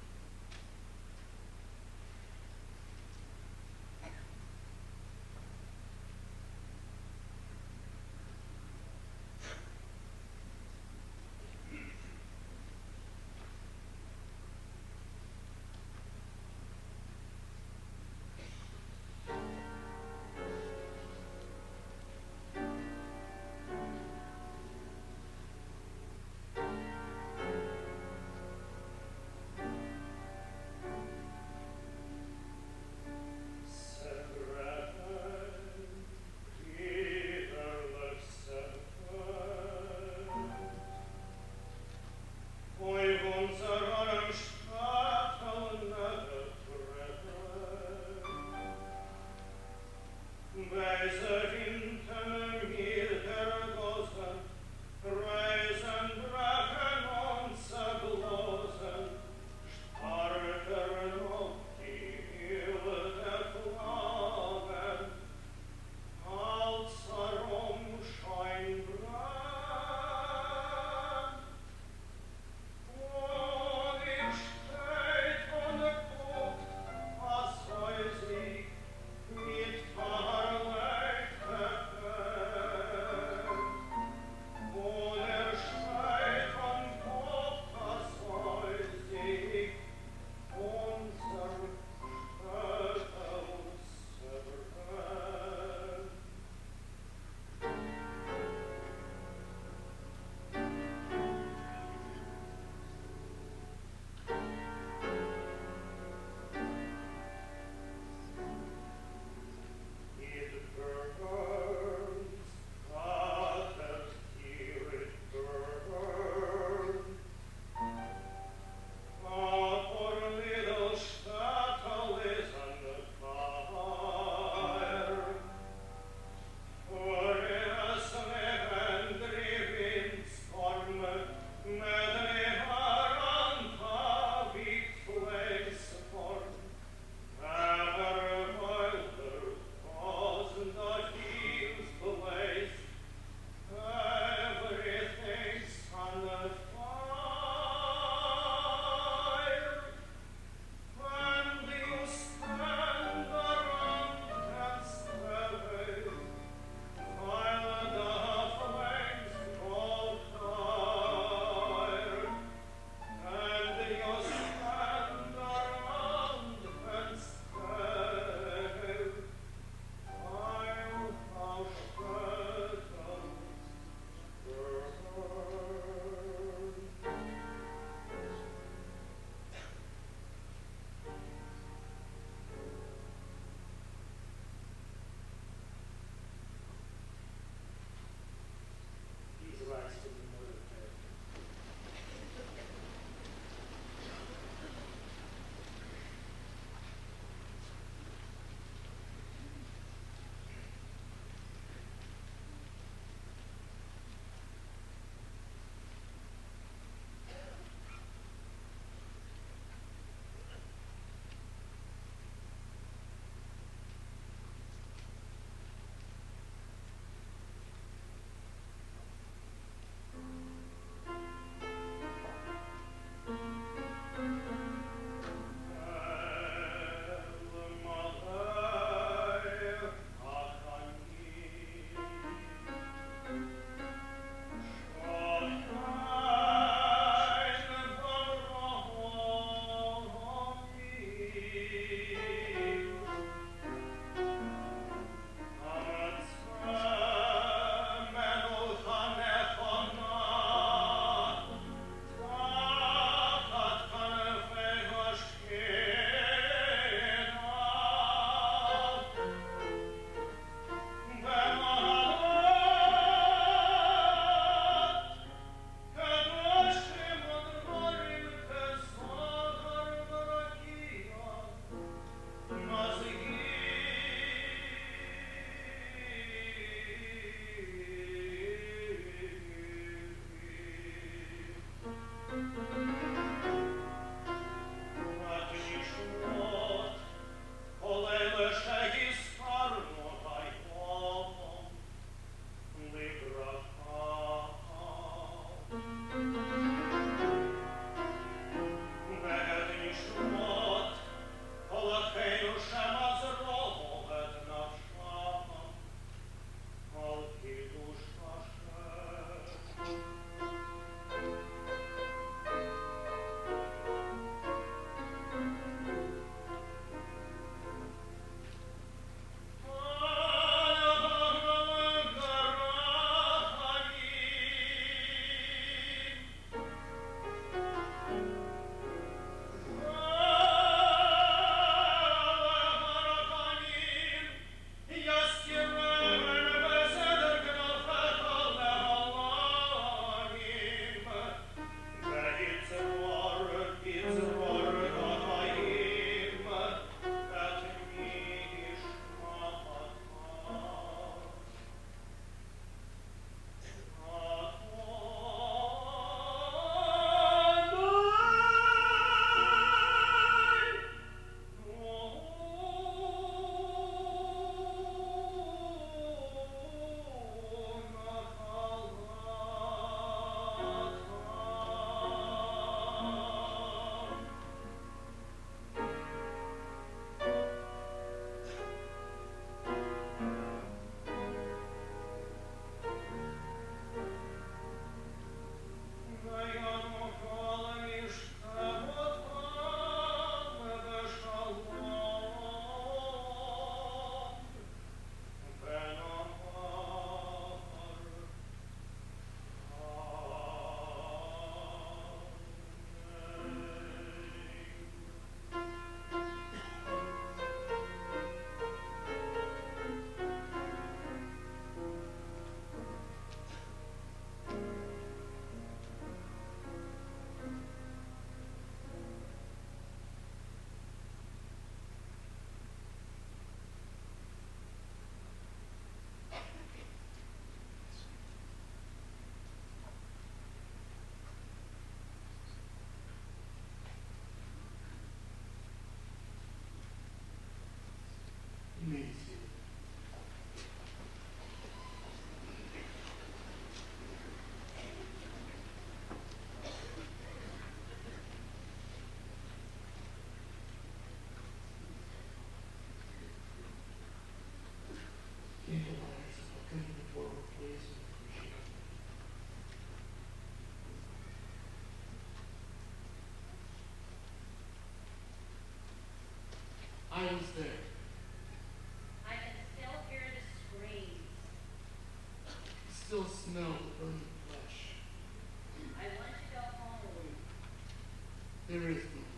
There is none.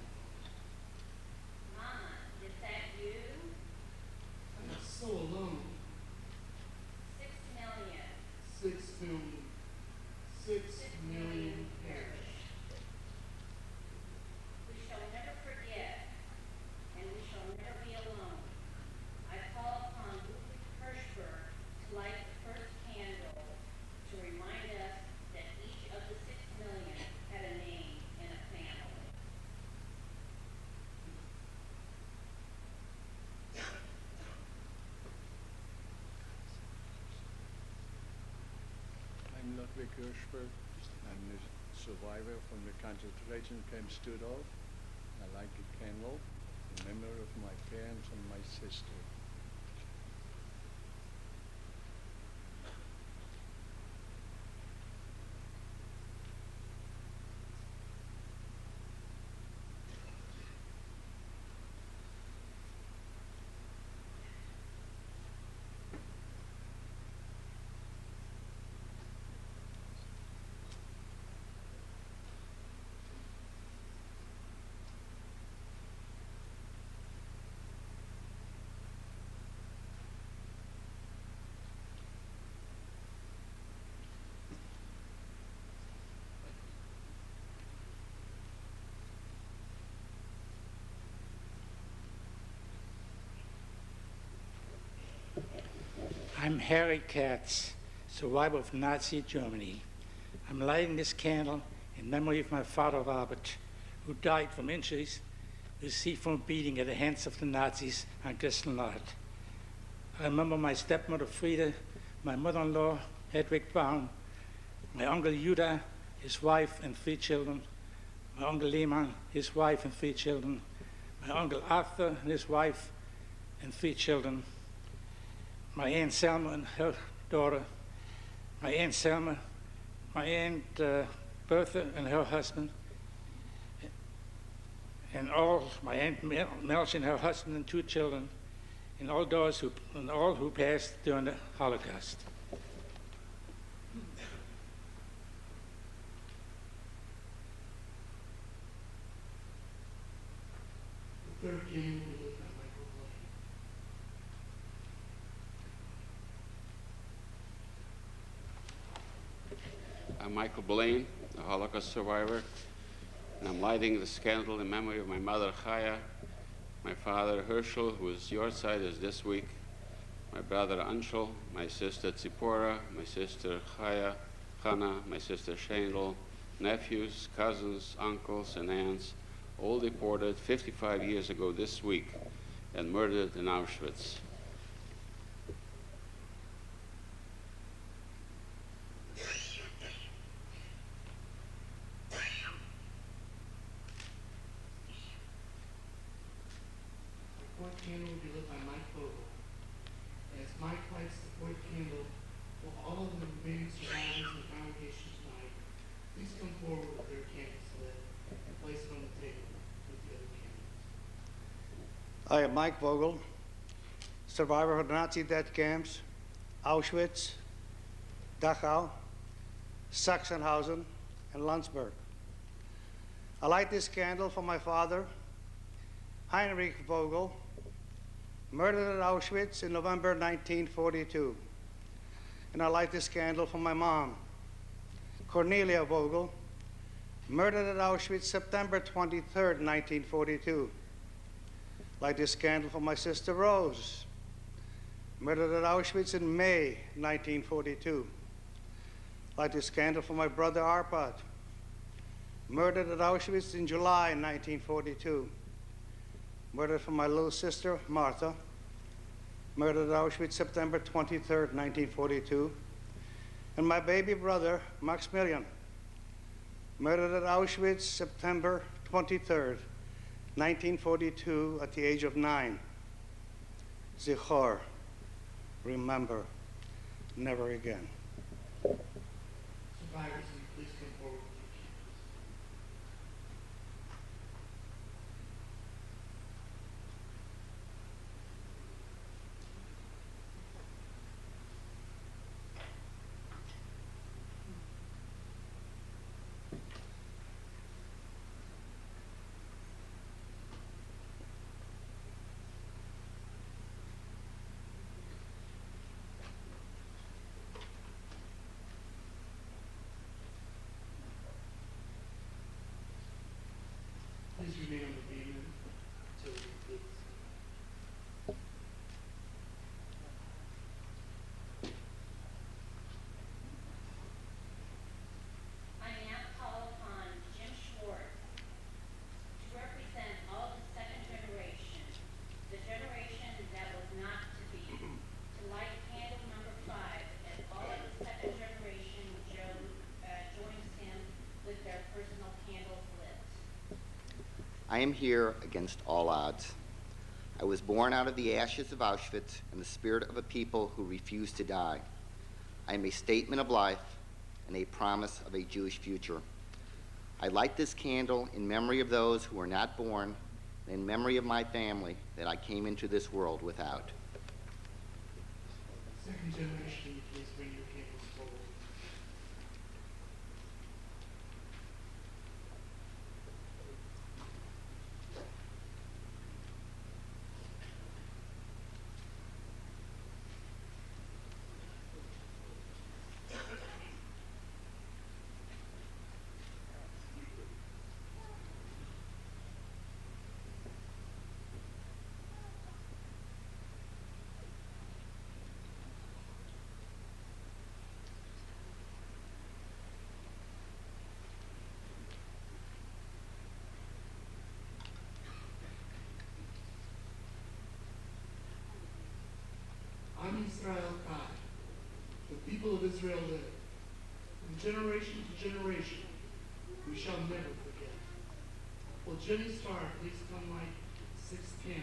Mama, is that you? I'm so alone. 6 million. 6 million. 6 million perish. We shall never forget, and we shall never be alone. I call upon Ludwig Hirschberg to light the first candle to remind us that each of the 6 million had a name and a family. I'm Ludwig Hirschberg. I'm the survivor from the concentration camp Studov. I light the candle in memory of my parents and my sister. I'm Harry Katz, survivor of Nazi Germany. I'm lighting this candle in memory of my father Robert, who died from injuries received from a beating at the hands of the Nazis on Kristallnacht. I remember my stepmother Frieda, my mother-in-law Hedwig Braun, my uncle Judah, his wife and 3 children, my uncle Lehmann, his wife and 3 children, my uncle Arthur and his wife and 3 children, my Aunt Selma and her daughter, my Aunt Selma, my Aunt Bertha and her husband, and all my Aunt Melch and her husband and 2 children, and all those who passed during the Holocaust. The third candle will lit by Michael Blaine. I'm Michael Blaine, a Holocaust survivor, and I'm lighting this candle in memory of my mother, Chaya, my father, Herschel, whose yahrzeit is this week, my brother, Anshel, my sister, Tzipora, my sister, Chaya, Hannah, my sister, Shendel, nephews, cousins, uncles, and aunts, all deported 55 years ago this week and murdered in Auschwitz. The fourth candle will be lit by Mike Vogel. As Mike lights the fourth candle for all of the remaining survivors in the congregation tonight, please come forward with their candles lit and place it on the table with the other candles. I am Mike Vogel, survivor of the Nazi death camps, Auschwitz, Dachau, Sachsenhausen, and Landsberg. I light this candle for my father, Heinrich Vogel, murdered at Auschwitz in November 1942. And I light this candle for my mom, Cornelia Vogel, murdered at Auschwitz September 23, 1942. Light this candle for my sister Rose, murdered at Auschwitz in May 1942. Light this candle for my brother Arpad, murdered at Auschwitz in July 1942. Murdered for my little sister Martha, murdered at Auschwitz September 23, 1942. And my baby brother Maximilian, murdered at Auschwitz September 23, 1942, at the age of 9. Zichor, remember, never again. Survivors, please come forward with your candles. remain on the pavement until we complete. I now call upon Jim Schwartz to represent all the second generation, the generation that was not to be, to light candle number 5 as all of the second generation joins him with their personal candles lit. I am here against all odds. I was born out of the ashes of Auschwitz and the spirit of a people who refuse to die. I am a statement of life and a promise of a Jewish future. I light this candle in memory of those who were not born and in memory of my family that I came into this world without. Second generation, please bring your candles forward. Am Israel Kai, the people of Israel live. From generation to generation, we shall never forget. Will Jenny Starr please come light 610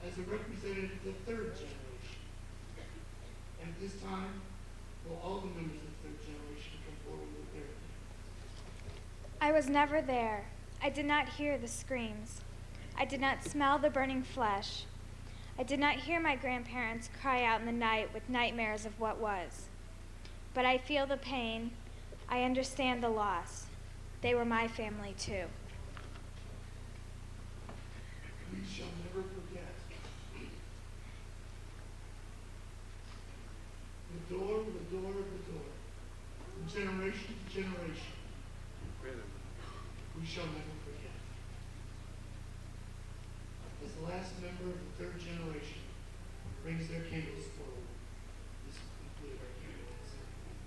as a representative of the third generation? And at this time, will all the members of the third generation come forward with their names? I was never there. I did not hear the screams. I did not smell the burning flesh. I did not hear my grandparents cry out in the night with nightmares of what was. But I feel the pain. I understand the loss. They were my family too. We shall never forget. The door, the door, the door. From generation to generation. We shall never forget. As the last member of the third generation brings their candles forward, this will conclude our candlelit ceremony.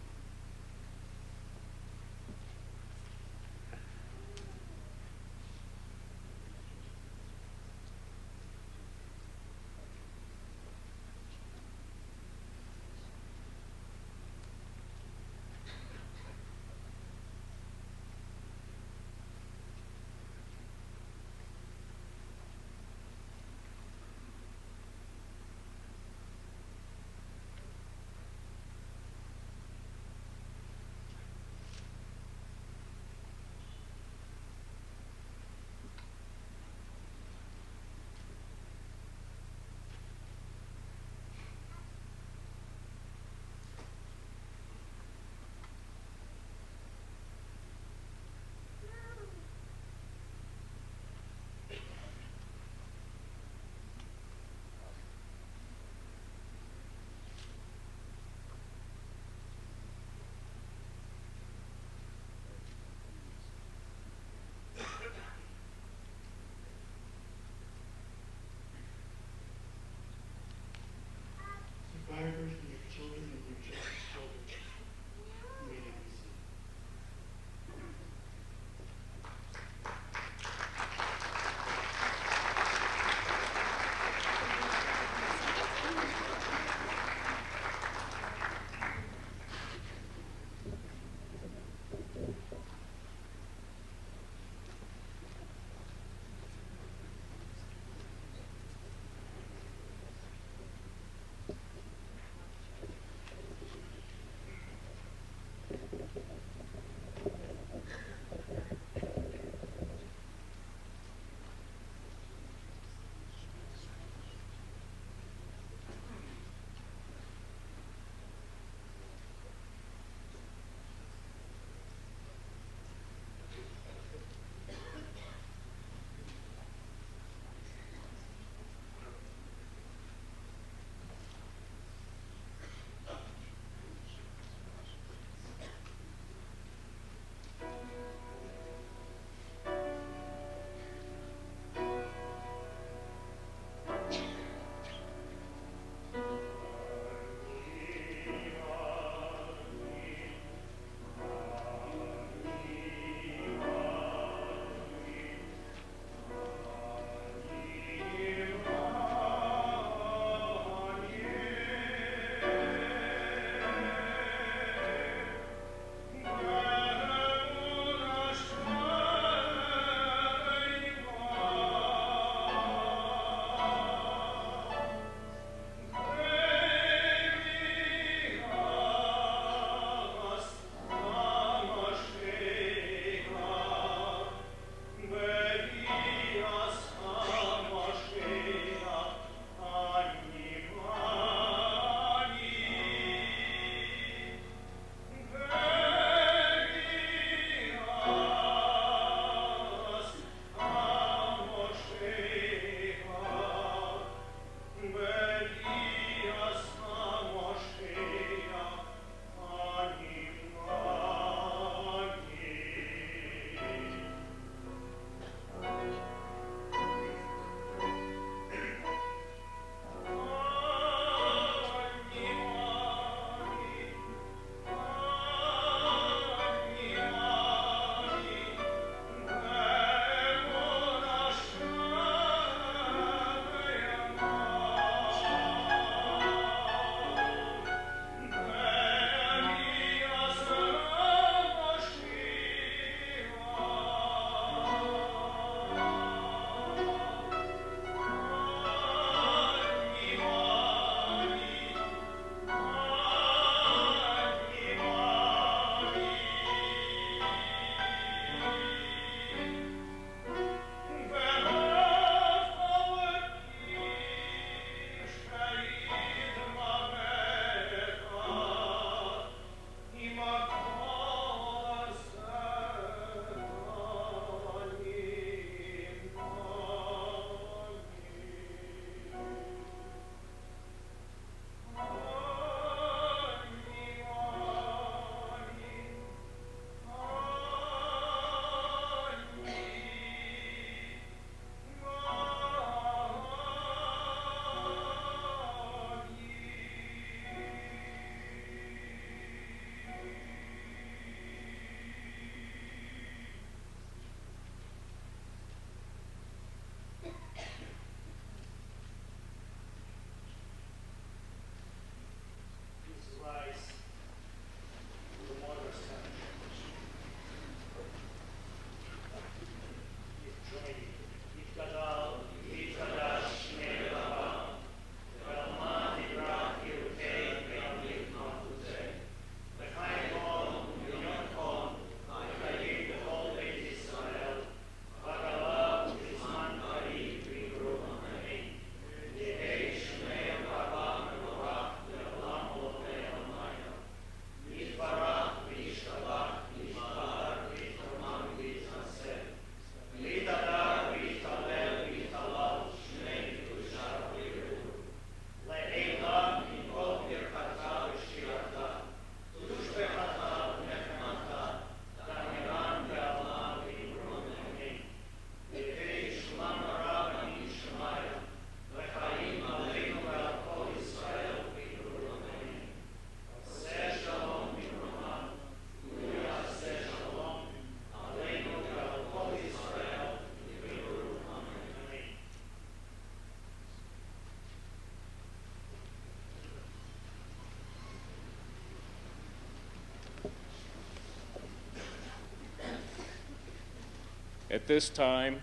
At this time,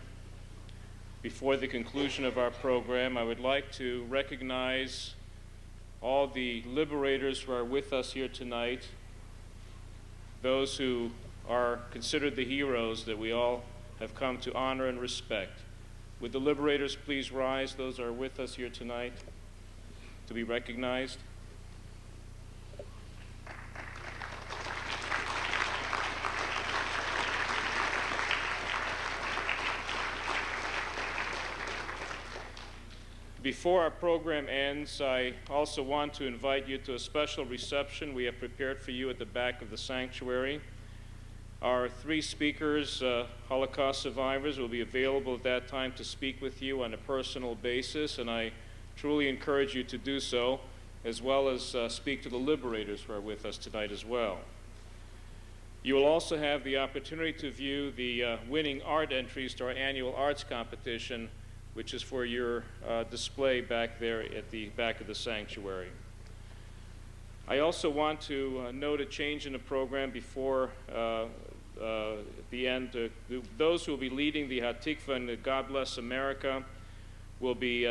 before the conclusion of our program, I would like to recognize all the liberators who are with us here tonight, those who are considered the heroes that we all have come to honor and respect. Would the liberators please rise, those who are with us here tonight, to be recognized? Before our program ends, I also want to invite you to a special reception we have prepared for you at the back of the sanctuary. Our three speakers, Holocaust survivors, will be available at that time to speak with you on a personal basis, and I truly encourage you to do so, as well as speak to the liberators who are with us tonight as well. You will also have the opportunity to view the winning art entries to our annual arts competition, which is for your display back there at the back of the sanctuary. I also want to note a change in the program before the end. Those who will be leading the Hatikva and the God Bless America will be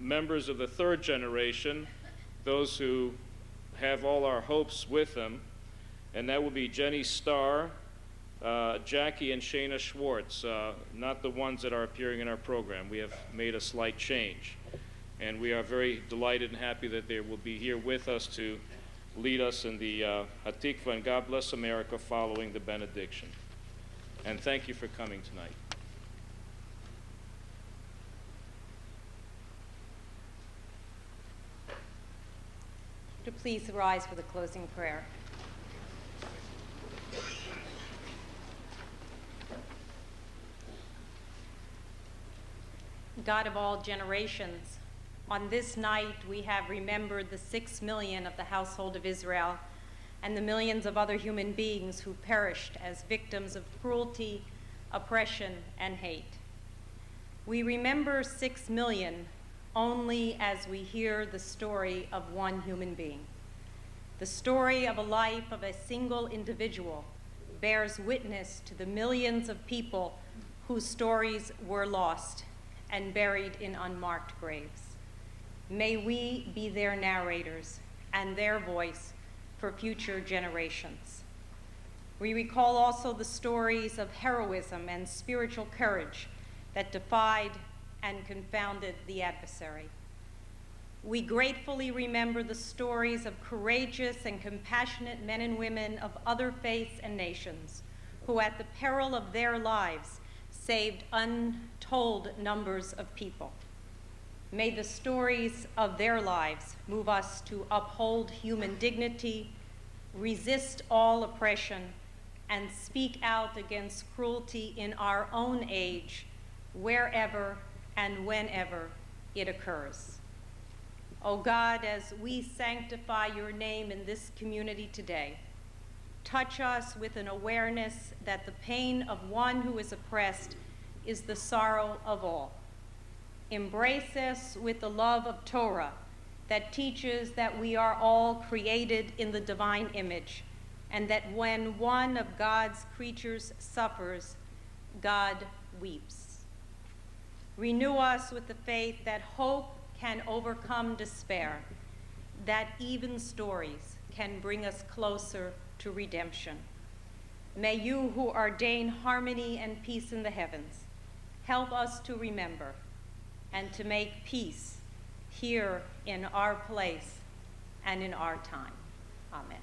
members of the third generation, those who have all our hopes with them, and that will be Jenny Starr, Jackie and Shayna Schwartz, not the ones that are appearing in our program. We have made a slight change, and we are very delighted and happy that they will be here with us to lead us in the Hatikva and God Bless America following the benediction. And thank you for coming tonight. To please rise for the closing prayer. God of all generations, on this night we have remembered the 6 million of the household of Israel and the millions of other human beings who perished as victims of cruelty, oppression, and hate. We remember 6 million only as we hear the story of one human being. The story of a life of a single individual bears witness to the millions of people whose stories were lost and buried in unmarked graves. May we be their narrators and their voice for future generations. We recall also the stories of heroism and spiritual courage that defied and confounded the adversary. We gratefully remember the stories of courageous and compassionate men and women of other faiths and nations who, at the peril of their lives, saved untold numbers of people. May the stories of their lives move us to uphold human dignity, resist all oppression, and speak out against cruelty in our own age, wherever and whenever it occurs. O God, as we sanctify your name in this community today, touch us with an awareness that the pain of one who is oppressed is the sorrow of all. Embrace us with the love of Torah that teaches that we are all created in the divine image, and that when one of God's creatures suffers, God weeps. Renew us with the faith that hope can overcome despair, that even stories can bring us closer to redemption. May you, who ordain harmony and peace in the heavens, help us to remember and to make peace here in our place and in our time. Amen.